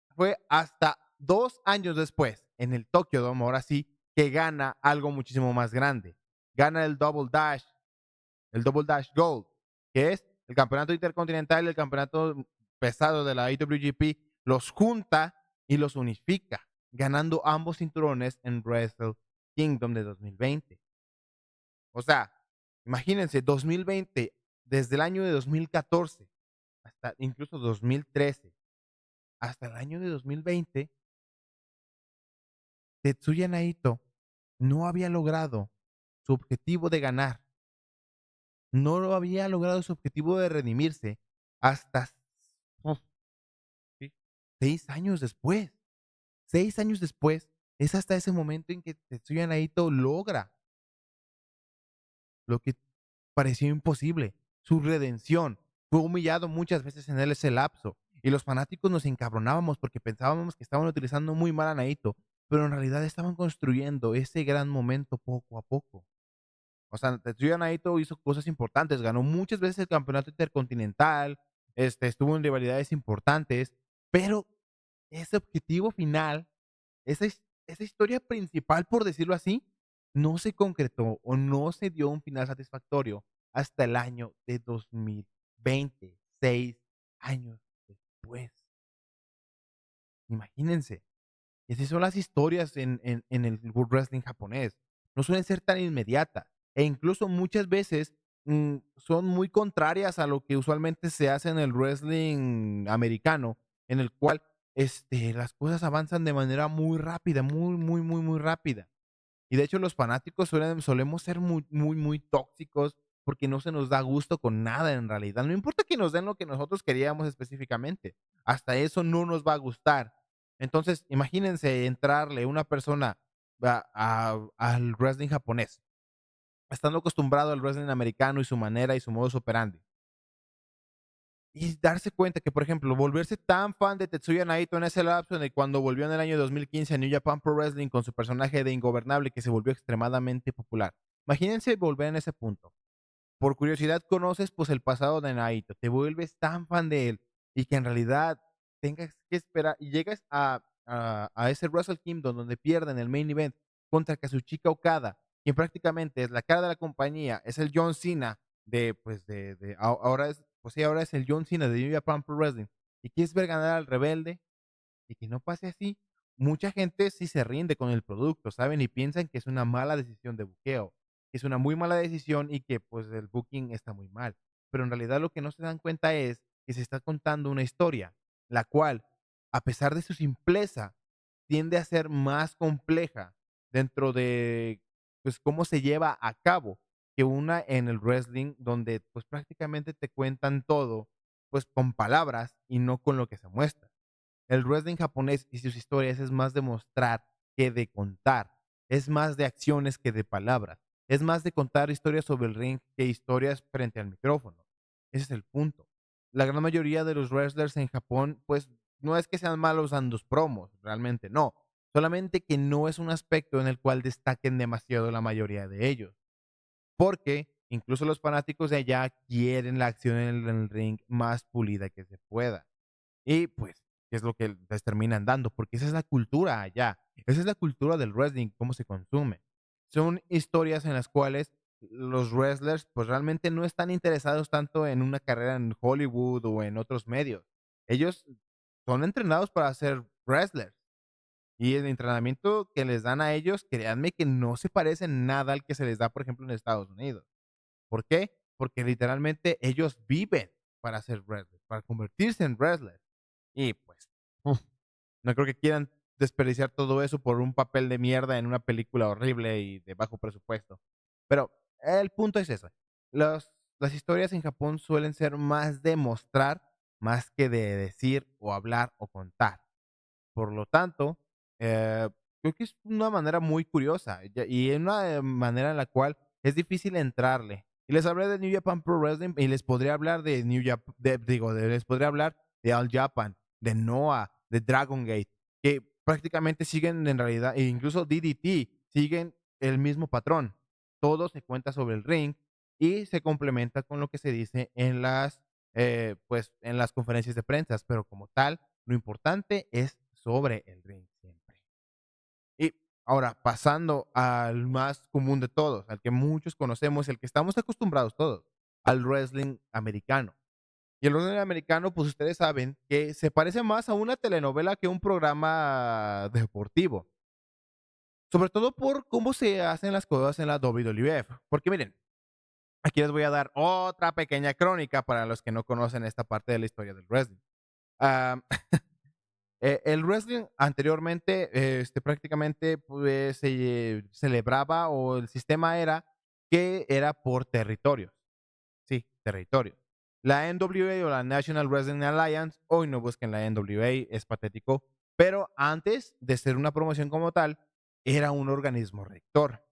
A: fue hasta 2 años después, en el Tokyo Dome, ahora sí, que gana algo muchísimo más grande. Gana el Double Dash Gold, que es el campeonato intercontinental y el campeonato pesado de la IWGP, los junta y los unifica, ganando ambos cinturones en Wrestle Kingdom de 2020. O sea, imagínense, 2020, desde el año de 2014 hasta incluso 2013, hasta el año de 2020, Tetsuya Naito no había logrado su objetivo de ganar, no lo había logrado su objetivo de redimirse hasta uf, sí, 6 años después. 6 años después es hasta ese momento en que Tetsuya Naito logra lo que parecía imposible, su redención. Fue humillado muchas veces en ese lapso y los fanáticos nos encabronábamos porque pensábamos que estaban utilizando muy mal a Naito, pero en realidad estaban construyendo ese gran momento poco a poco. O sea, Tetsuya Naito hizo cosas importantes, ganó muchas veces el campeonato intercontinental, estuvo en rivalidades importantes, pero ese objetivo final, esa historia principal, por decirlo así, no se concretó o no se dio un final satisfactorio hasta el año de 2020, 6 años después. Imagínense. Y así son las historias en el World Wrestling japonés. No suelen ser tan inmediatas. E incluso muchas veces son muy contrarias a lo que usualmente se hace en el wrestling americano, en el cual las cosas avanzan de manera muy rápida, muy, muy, muy, muy rápida. Y de hecho los fanáticos solemos ser muy, muy, muy tóxicos porque no se nos da gusto con nada en realidad. No importa que nos den lo que nosotros queríamos específicamente, hasta eso no nos va a gustar. Entonces, imagínense entrarle una persona al wrestling japonés, estando acostumbrado al wrestling americano y su manera y su modus operandi. Y darse cuenta que, por ejemplo, volverse tan fan de Tetsuya Naito en ese lapso en el cuando volvió en el año 2015 a New Japan Pro Wrestling con su personaje de Ingobernable que se volvió extremadamente popular. Imagínense volver en ese punto. Por curiosidad conoces pues el pasado de Naito, te vuelves tan fan de él y que en realidad tengas que esperar y llegas a ese Wrestle Kingdom donde pierden el main event contra Kazuchika Okada, quien prácticamente es la cara de la compañía, es el John Cena ahora es, pues sí, ahora es el John Cena de New Japan Pro Wrestling y quieres ver ganar al rebelde y que no pase así, mucha gente sí se rinde con el producto, ¿saben? Y piensan que es una mala decisión de buqueo, que es una muy mala decisión y que pues el booking está muy mal. Pero en realidad lo que no se dan cuenta es que se está contando una historia, la cual, a pesar de su simpleza, tiende a ser más compleja dentro de pues, cómo se lleva a cabo, que una en el wrestling donde, pues, prácticamente te cuentan todo, pues, con palabras y no con lo que se muestra. El wrestling japonés y sus historias es más de mostrar que de contar, es más de acciones que de palabras, es más de contar historias sobre el ring que historias frente al micrófono. Ese es el punto. La gran mayoría de los wrestlers en Japón, pues, no es que sean malos dando promos, realmente no. Solamente que no es un aspecto en el cual destaquen demasiado la mayoría de ellos. Porque incluso los fanáticos de allá quieren la acción en el ring más pulida que se pueda. Y pues, ¿qué es lo que les terminan dando? Porque esa es la cultura allá. Esa es la cultura del wrestling, cómo se consume. Son historias en las cuales los wrestlers, pues realmente no están interesados tanto en una carrera en Hollywood o en otros medios. Ellos son entrenados para ser wrestlers. Y el entrenamiento que les dan a ellos, créanme que no se parece en nada al que se les da, por ejemplo, en Estados Unidos. ¿Por qué? Porque literalmente ellos viven para ser wrestlers, para convertirse en wrestlers. Y pues, uf, no creo que quieran desperdiciar todo eso por un papel de mierda en una película horrible y de bajo presupuesto. Pero el punto es ese. Las historias en Japón suelen ser más de mostrar, más que de decir o hablar o contar. Por lo tanto, eh, creo que es una manera muy curiosa y es una manera en la cual es difícil entrarle. Y les hablé de New Japan Pro Wrestling y les podría hablar de les podría hablar de All Japan, de Noah, de Dragon Gate, que prácticamente siguen en realidad, e incluso DDT, siguen el mismo patrón. Todo se cuenta sobre el ring y se complementa con lo que se dice en pues, en las conferencias de prensa, pero como tal, lo importante es sobre el ring siempre. Y ahora, pasando al más común de todos, al que muchos conocemos, el que estamos acostumbrados todos, al wrestling americano. Y el wrestling americano, pues ustedes saben que se parece más a una telenovela que un programa deportivo. Sobre todo por cómo se hacen las cosas en la WWF. Porque miren, aquí les voy a dar otra pequeña crónica para los que no conocen esta parte de la historia del wrestling. Ah, el wrestling anteriormente, prácticamente, pues, se celebraba o el sistema era que era por territorios. Sí, territorios. La NWA o la National Wrestling Alliance, hoy no busquen la NWA, es patético, pero antes de ser una promoción como tal, era un organismo rector.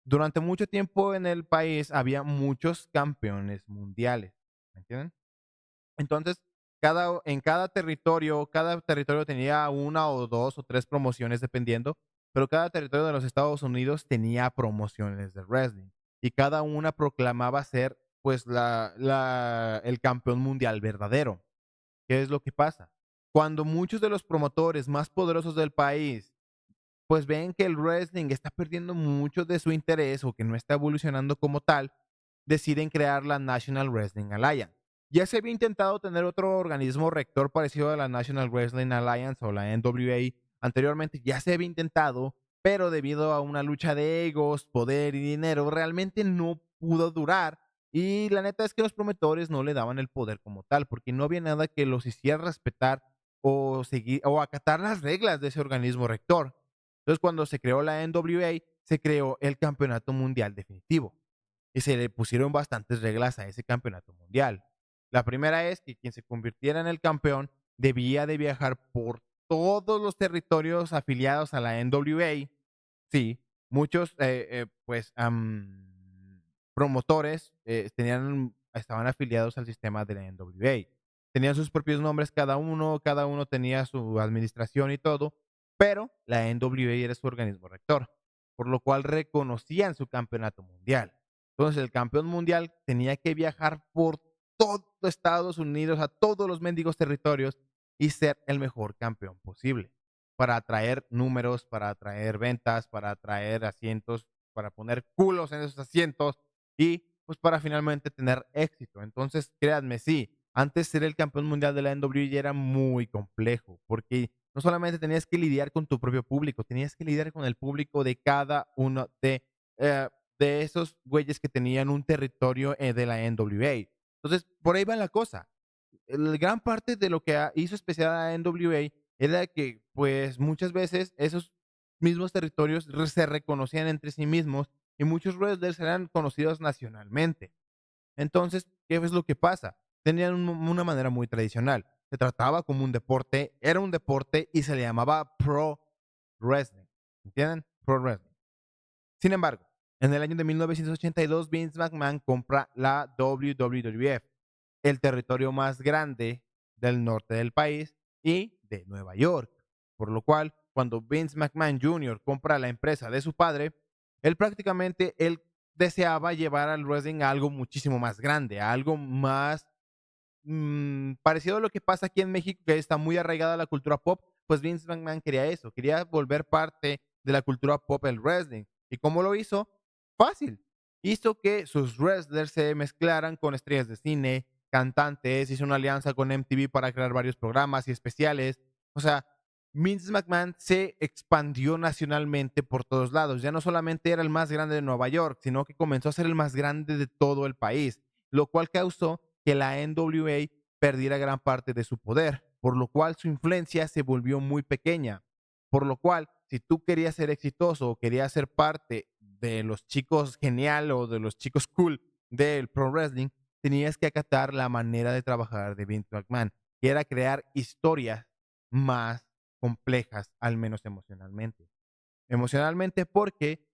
A: Durante mucho tiempo en el país había muchos campeones mundiales, ¿me entienden? Entonces, cada territorio tenía una o dos o tres promociones dependiendo, pero cada territorio de los Estados Unidos tenía promociones de wrestling y cada una proclamaba ser pues el campeón mundial verdadero. ¿Qué es lo que pasa? Cuando muchos de los promotores más poderosos del país pues ven que el wrestling está perdiendo mucho de su interés o que no está evolucionando como tal, deciden crear la National Wrestling Alliance. Ya se había intentado tener otro organismo rector parecido a la National Wrestling Alliance o la NWA anteriormente, ya se había intentado, pero debido a una lucha de egos, poder y dinero, realmente no pudo durar. Y la neta es que los promotores no le daban el poder como tal, porque no había nada que los hiciera respetar o seguir o acatar las reglas de ese organismo rector. Entonces, cuando se creó la NWA, se creó el campeonato mundial definitivo y se le pusieron bastantes reglas a ese campeonato mundial. La primera es que quien se convirtiera en el campeón debía de viajar por todos los territorios afiliados a la NWA. Sí, muchos pues promotores estaban afiliados al sistema de la NWA. Tenían sus propios nombres cada uno tenía su administración y todo, pero la NWA era su organismo rector, por lo cual reconocían su campeonato mundial. Entonces, el campeón mundial tenía que viajar por todo Estados Unidos, a todos los mendigos territorios y ser el mejor campeón posible para atraer números, para atraer ventas, para atraer asientos, para poner culos en esos asientos y pues para finalmente tener éxito. Entonces, créanme, sí, antes ser el campeón mundial de la NWA era muy complejo porque no solamente tenías que lidiar con tu propio público, tenías que lidiar con el público de cada uno eh, de esos güeyes que tenían un territorio de la NWA. Entonces, por ahí va la cosa. Gran parte de lo que hizo especial a la NWA era que, pues, muchas veces esos mismos territorios se reconocían entre sí mismos y muchos wrestlers eran conocidos nacionalmente. Entonces, ¿qué es lo que pasa? Tenían una manera muy tradicional. Se trataba como un deporte, era un deporte y se le llamaba pro wrestling. ¿Entienden? Pro wrestling. Sin embargo, en el año de 1982, Vince McMahon compra la WWF, el territorio más grande del norte del país y de Nueva York. Por lo cual, cuando Vince McMahon Jr. compra la empresa de su padre, él deseaba llevar al wrestling a algo muchísimo más grande, a algo más parecido a lo que pasa aquí en México, que está muy arraigada a la cultura pop. Pues Vince McMahon quería eso, quería volver parte de la cultura pop el wrestling. ¿Y cómo lo hizo? Fácil. Hizo que sus wrestlers se mezclaran con estrellas de cine, cantantes, hizo una alianza con MTV para crear varios programas y especiales. O sea, Vince McMahon se expandió nacionalmente por todos lados. Ya no solamente era el más grande de Nueva York, sino que comenzó a ser el más grande de todo el país, lo cual causó que la NWA perdiera gran parte de su poder, por lo cual su influencia se volvió muy pequeña. Por lo cual, si tú querías ser exitoso o querías ser parte de los chicos genial o de los chicos cool del pro wrestling, tenías que acatar la manera de trabajar de Vince McMahon, que era crear historias más complejas, al menos emocionalmente. Emocionalmente porque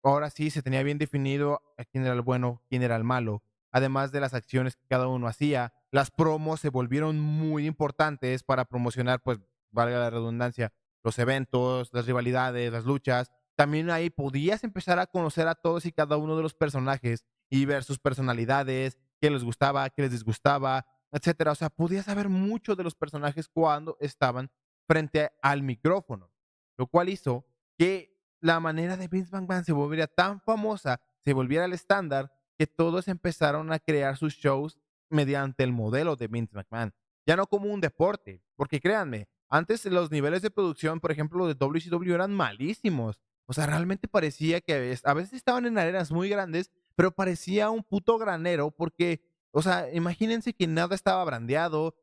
A: ahora sí se tenía bien definido a quién era el bueno, quién era el malo, además de las acciones que cada uno hacía. Las promos se volvieron muy importantes para promocionar, pues, valga la redundancia, los eventos, las rivalidades, las luchas. También ahí podías empezar a conocer a todos y cada uno de los personajes y ver sus personalidades, qué les gustaba, qué les disgustaba, etcétera. O sea, podías saber mucho de los personajes cuando estaban frente al micrófono, lo cual hizo que la manera de Vince McMahon se volviera tan famosa, se volviera el estándar, que todos empezaron a crear sus shows mediante el modelo de Vince McMahon. Ya no como un deporte, porque créanme, antes los niveles de producción, por ejemplo, de WCW eran malísimos. O sea, realmente parecía que a veces estaban en arenas muy grandes, pero parecía un puto granero porque, o sea, imagínense que nada estaba brandeado,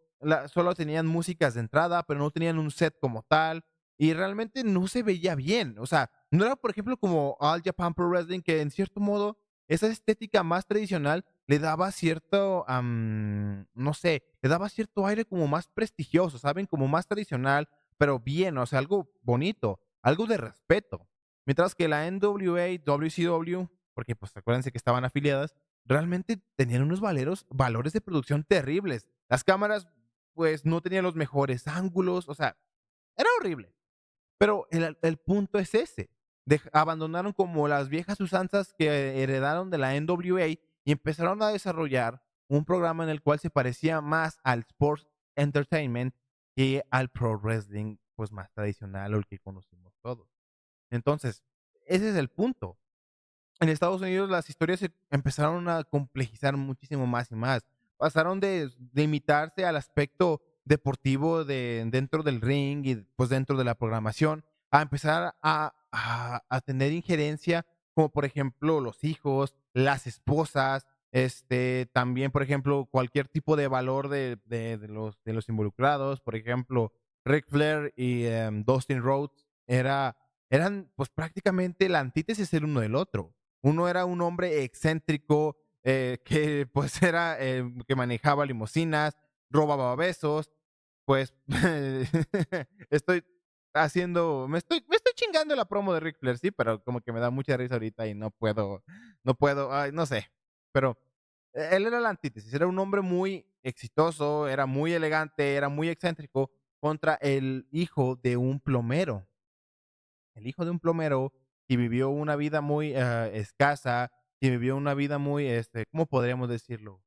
A: solo tenían músicas de entrada, pero no tenían un set como tal y realmente no se veía bien. O sea, no era, por ejemplo, como All Japan Pro Wrestling, que en cierto modo esa estética más tradicional le daba cierto, no sé, le daba cierto aire como más prestigioso, ¿saben? Como más tradicional, pero bien, o sea, algo bonito, algo de respeto. Mientras que la NWA, WCW, porque pues acuérdense que estaban afiliadas, realmente tenían unos valores de producción terribles. Las cámaras, pues, no tenían los mejores ángulos, o sea, era horrible. Pero el punto es ese. Abandonaron como las viejas usanzas que heredaron de la NWA y empezaron a desarrollar un programa en el cual se parecía más al Sports Entertainment que al Pro Wrestling, pues más tradicional o el que conocimos todos. Entonces, ese es el punto. En Estados Unidos las historias se empezaron a complejizar muchísimo más y más. Pasaron de imitarse al aspecto deportivo dentro del ring y pues dentro de la programación a empezar a tener injerencia como por ejemplo los hijos, las esposas, también por ejemplo cualquier tipo de valor de los involucrados, por ejemplo Ric Flair y Dustin Rhodes eran pues prácticamente la antítesis el uno del otro. Uno era un hombre excéntrico, que pues era que manejaba limusinas, robaba besos, pues estoy me estoy chingando la promo de Ric Flair, sí, pero como que me da mucha risa ahorita y no puedo, ay, no sé, pero él era la antítesis, era un hombre muy exitoso, era muy elegante, era muy excéntrico contra el hijo de un plomero. El hijo de un plomero y vivió una vida muy escasa y vivió una vida muy, ¿cómo podríamos decirlo?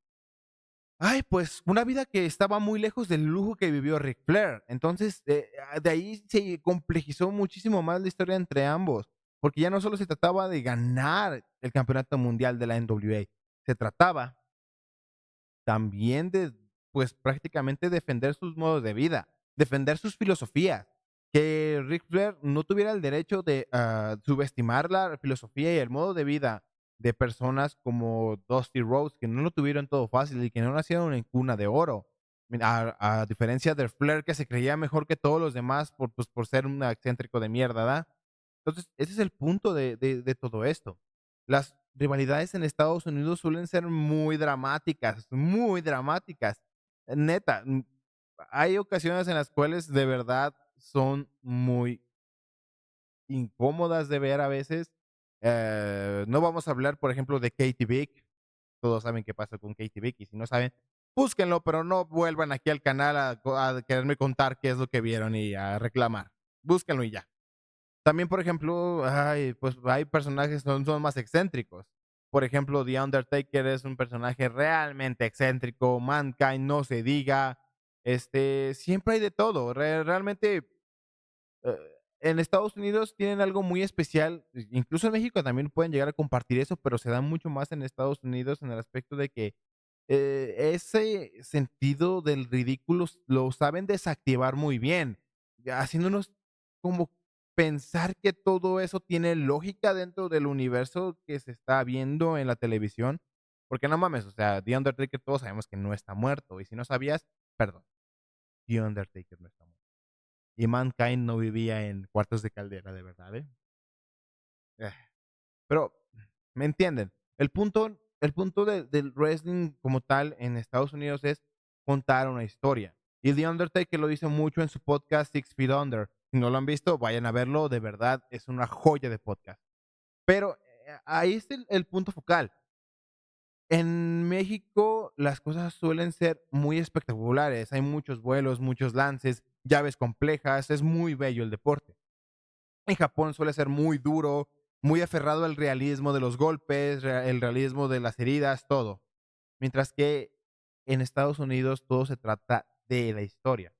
A: Ay, pues una vida que estaba muy lejos del lujo que vivió Ric Flair. Entonces, de ahí se complejizó muchísimo más la historia entre ambos, porque ya no solo se trataba de ganar el campeonato mundial de la NWA, se trataba también de, pues prácticamente defender sus modos de vida, defender sus filosofías. Que Ric Flair no tuviera el derecho de subestimar la filosofía y el modo de vida de personas como Dusty Rhodes, que no lo tuvieron todo fácil y que no nacieron en cuna de oro. A diferencia de Flair, que se creía mejor que todos los demás por ser un excéntrico de mierda, ¿verdad? Entonces, ese es el punto de todo esto. las rivalidades en Estados Unidos suelen ser muy dramáticas, muy dramáticas. Neta, hay ocasiones en las cuales de verdad son muy incómodas de ver a veces. No vamos a hablar, por ejemplo, de Katie Vick. Todos saben qué pasa con Katie Vick y si no saben, búsquenlo, pero no vuelvan aquí al canal a quererme contar qué es lo que vieron y a reclamar. Búsquenlo y ya. También, por ejemplo, ay, pues hay personajes que son más excéntricos. Por ejemplo, The Undertaker es un personaje realmente excéntrico, Mankind no se diga, siempre hay de todo. Realmente eh, en Estados Unidos tienen algo muy especial, incluso en México también pueden llegar a compartir eso, pero se da mucho más en Estados Unidos en el aspecto de que ese sentido del ridículo lo saben desactivar muy bien, haciéndonos como pensar que todo eso tiene lógica dentro del universo que se está viendo en la televisión, porque no mames, o sea, The Undertaker todos sabemos que no está muerto, y si no sabías, perdón, The Undertaker no está muerto. Y Mankind no vivía en cuartos de caldera, de verdad, ¿eh? Eh, Pero, ¿me entienden? El punto del wrestling como tal en Estados Unidos es contar una historia. Y The Undertaker lo dice mucho en su podcast Six Feet Under. Si no lo han visto, vayan a verlo. De verdad, es una joya de podcast. Pero ahí es el punto focal. En México las cosas suelen ser muy espectaculares. Hay muchos vuelos, muchos lances, llaves complejas. Es muy bello el deporte. En Japón suele ser muy duro, muy aferrado al realismo de los golpes, el realismo de las heridas, todo. Mientras que en Estados Unidos todo se trata de la historia.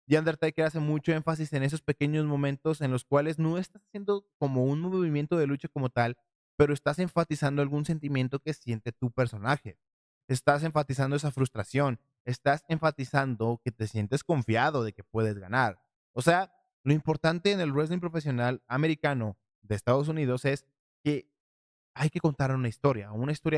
A: The Undertaker hace mucho énfasis en esos pequeños momentos en los cuales no estás haciendo como un movimiento de lucha como tal, pero estás enfatizando algún sentimiento que siente tu personaje. Estás enfatizando esa frustración, estás enfatizando que te sientes confiado de que puedes ganar. O sea, lo importante en el wrestling profesional americano de Estados Unidos es que hay que contar una historia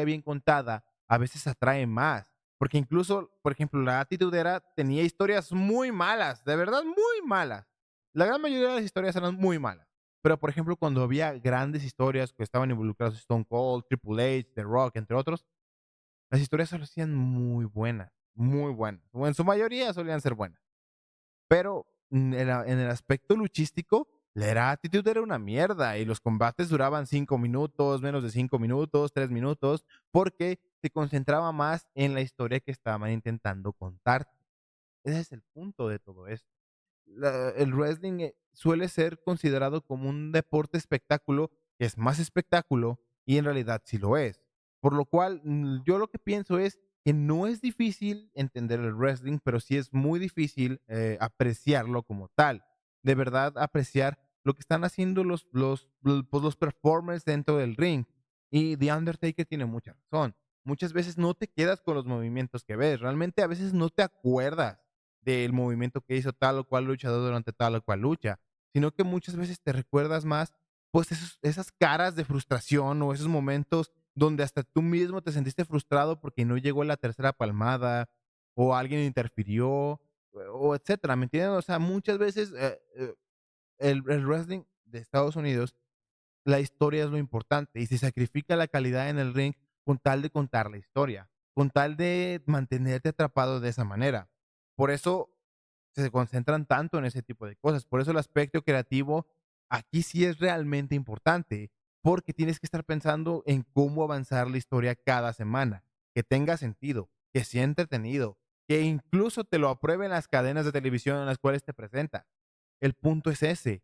A: bien contada a veces atrae más, porque incluso, por ejemplo, la Attitude tenía historias muy malas, de verdad muy malas. La gran mayoría de las historias eran muy malas, pero por ejemplo, cuando había grandes historias que estaban involucrados Stone Cold, Triple H, The Rock, entre otros, las historias se lo hacían muy buenas, o en su mayoría solían ser buenas. Pero en el aspecto luchístico, la Attitude era una mierda y los combates duraban 5 minutos, menos de 5 minutos, 3 minutos, porque se concentraba más en la historia que estaban intentando contar. Ese es el punto de todo esto. El wrestling suele ser considerado como un deporte espectáculo, que es más espectáculo y en realidad sí lo es. Por lo cual, yo lo que pienso es que no es difícil entender el wrestling, pero sí es muy difícil apreciarlo como tal. De verdad, apreciar lo que están haciendo los performers dentro del ring. Y The Undertaker tiene mucha razón. Muchas veces no te quedas con los movimientos que ves, realmente a veces no te acuerdas del movimiento que hizo tal o cual luchador durante tal o cual lucha, sino que muchas veces te recuerdas más, pues esas caras de frustración o esos momentos donde hasta tú mismo te sentiste frustrado porque no llegó la tercera palmada o alguien interfirió o etcétera, ¿me entienden? O sea, muchas veces el wrestling de Estados Unidos, la historia es lo importante y se sacrifica la calidad en el ring con tal de contar la historia, con tal de mantenerte atrapado de esa manera. Por eso se concentran tanto en ese tipo de cosas. Por eso el aspecto creativo aquí sí es realmente importante, porque tienes que estar pensando en cómo avanzar la historia cada semana, que tenga sentido, que sea entretenido, que incluso te lo aprueben las cadenas de televisión en las cuales te presenta. El punto es ese,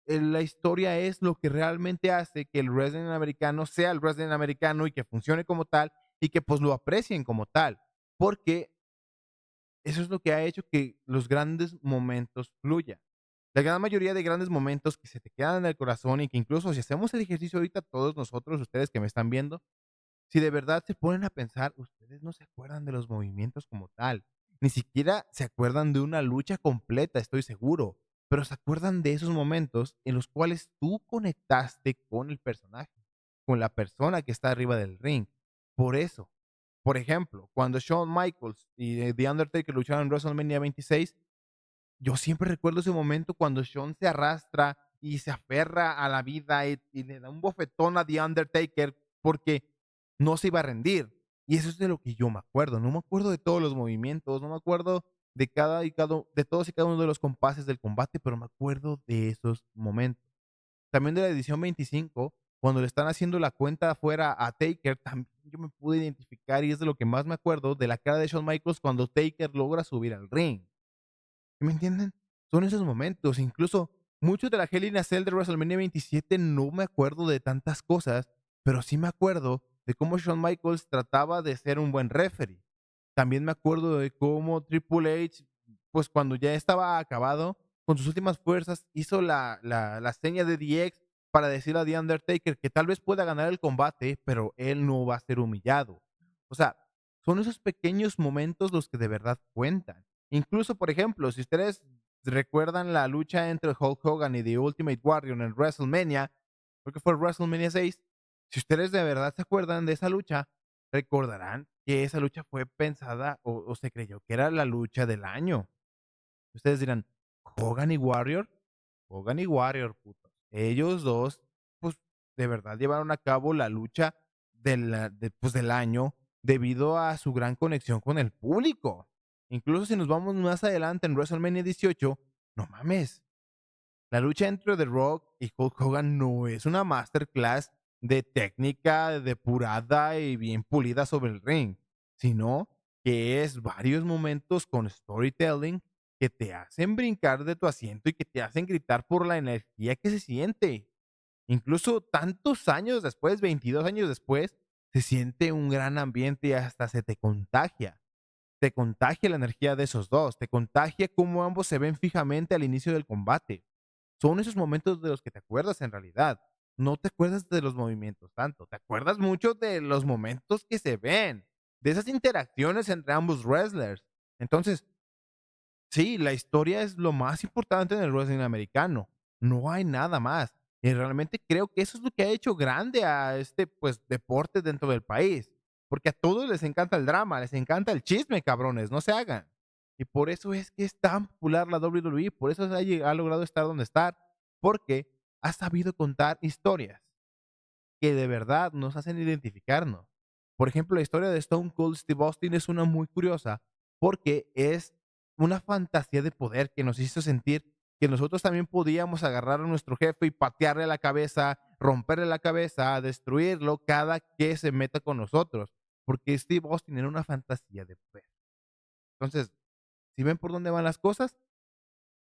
A: la historia es lo que realmente hace que el wrestling americano sea el wrestling americano y que funcione como tal y que pues lo aprecien como tal, porque eso es lo que ha hecho que los grandes momentos fluyan. La gran mayoría de grandes momentos que se te quedan en el corazón y que incluso si hacemos el ejercicio ahorita todos nosotros, ustedes que me están viendo, si de verdad se ponen a pensar, ustedes no se acuerdan de los movimientos como tal. Ni siquiera se acuerdan de una lucha completa, estoy seguro. Pero se acuerdan de esos momentos en los cuales tú conectaste con el personaje, con la persona que está arriba del ring. Por eso, por ejemplo, cuando Shawn Michaels y The Undertaker lucharon en WrestleMania 26, yo siempre recuerdo ese momento cuando Shawn se arrastra y se aferra a la vida y le da un bofetón a The Undertaker porque no se iba a rendir. Y eso es de lo que yo me acuerdo. No me acuerdo de todos los movimientos, no me acuerdo de todos y cada uno de los compases del combate, pero me acuerdo de esos momentos. También de la edición 25, cuando le están haciendo la cuenta afuera a Taker, también yo me pude identificar y es de lo que más me acuerdo de la cara de Shawn Michaels cuando Taker logra subir al ring. ¿Sí me entienden? Son esos momentos. Incluso mucho de la Hell in a Cell de WrestleMania 27 no me acuerdo de tantas cosas, pero sí me acuerdo de cómo Shawn Michaels trataba de ser un buen referee. También me acuerdo de cómo Triple H, pues cuando ya estaba acabado, con sus últimas fuerzas, hizo la seña de DX para decirle a The Undertaker que tal vez pueda ganar el combate, pero él no va a ser humillado. O sea, son esos pequeños momentos los que de verdad cuentan. Incluso, por ejemplo, si ustedes recuerdan la lucha entre Hulk Hogan y The Ultimate Warrior en WrestleMania, creo que fue WrestleMania 6, si ustedes de verdad se acuerdan de esa lucha, recordarán que esa lucha fue pensada o se creyó que era la lucha del año. Ustedes dirán, ¿Hogan y Warrior? Hogan y Warrior, putos. Ellos dos, pues, de verdad llevaron a cabo la lucha pues, del año debido a su gran conexión con el público. Incluso si nos vamos más adelante en WrestleMania 18, no mames, la lucha entre The Rock y Hulk Hogan no es una masterclass de técnica depurada y bien pulida sobre el ring, sino que es varios momentos con storytelling que te hacen brincar de tu asiento y que te hacen gritar por la energía que se siente. Incluso tantos años después, 22 años después, se siente un gran ambiente y hasta se te contagia. Te contagia la energía de esos dos, te contagia cómo ambos se ven fijamente al inicio del combate. Son esos momentos de los que te acuerdas en realidad. No te acuerdas de los movimientos tanto, te acuerdas mucho de los momentos que se ven, de esas interacciones entre ambos wrestlers. Entonces, sí, la historia es lo más importante en el wrestling americano. No hay nada más. Y realmente creo que eso es lo que ha hecho grande a este pues deporte dentro del país. Porque a todos les encanta el drama, les encanta el chisme, cabrones, no se hagan. Y por eso es que es tan popular la WWE, por eso ha logrado estar donde está, porque ha sabido contar historias que de verdad nos hacen identificarnos. Por ejemplo, la historia de Stone Cold Steve Austin es una muy curiosa porque es una fantasía de poder que nos hizo sentir que nosotros también podíamos agarrar a nuestro jefe y patearle la cabeza, romperle la cabeza, destruirlo cada que se meta con nosotros, porque Steve Austin era una fantasía de poder. Entonces, si ven por dónde van las cosas,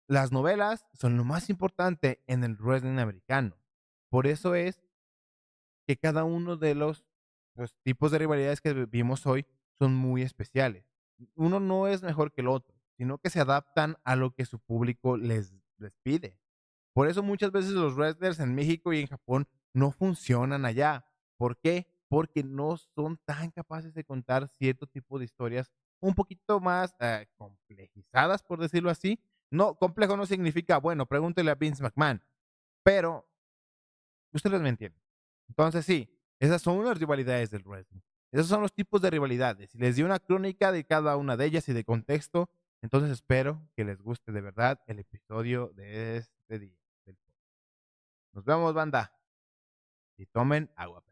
A: las novelas son lo más importante en el wrestling americano. Por eso es que cada uno de los pues, tipos de rivalidades que vimos hoy son muy especiales. Uno no es mejor que el otro, sino que se adaptan a lo que su público les pide. Por eso muchas veces los wrestlers en México y en Japón no funcionan allá. ¿Por qué? Porque no son tan capaces de contar cierto tipo de historias un poquito más complejizadas, por decirlo así. No, complejo no significa, bueno, pregúntele a Vince McMahon, pero ustedes me entienden. Entonces, sí, esas son las rivalidades del wrestling. Esos son los tipos de rivalidades. Y les di una crónica de cada una de ellas y de contexto. Entonces, espero que les guste de verdad el episodio de este día. Nos vemos, banda. Y tomen agua.